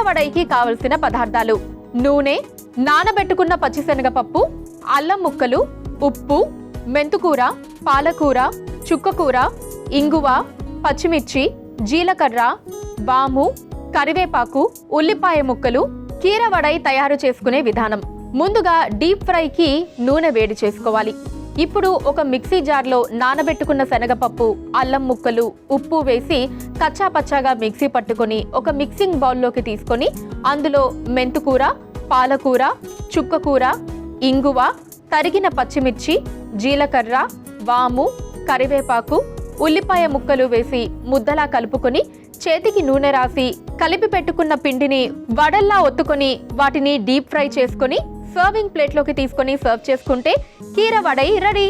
కీరవడైకి కావలసిన పదార్థాలు: నూనె, నానబెట్టుకున్న పచ్చిశనగపప్పు, అల్లం ముక్కలు, ఉప్పు, మెంతుకూర, పాలకూర, చుక్కకూర, ఇంగువ, పచ్చిమిర్చి, జీలకర్ర, వాము, కరివేపాకు, ఉల్లిపాయ ముక్కలు. కీరవడై తయారు చేసుకునే విధానం: ముందుగా డీప్ ఫ్రైకి నూనె వేడి చేసుకోవాలి. ఇప్పుడు ఒక మిక్సీ జార్లో నానబెట్టుకున్న శనగపప్పు, అల్లం ముక్కలు, ఉప్పు వేసి కచ్చా పచ్చాగా మిక్సీ పట్టుకొని ఒక మిక్సింగ్ బౌల్లోకి తీసుకొని అందులో మెంతుకూర, పాలకూర, చుక్కకూర, ఇంగువ, తరిగిన పచ్చిమిర్చి, జీలకర్ర, వాము, కరివేపాకు, ఉల్లిపాయ ముక్కలు వేసి ముద్దలా కలుపుకొని చేతికి నూనె రాసి కలిపి పెట్టుకున్న పిండిని వడల్లా ఒత్తుకొని వాటిని డీప్ ఫ్రై చేసుకొని సర్వింగ్ ప్లేట్లోకి తీసుకొని సర్వ్ చేసుకుంటే కీరవడై రెడీ.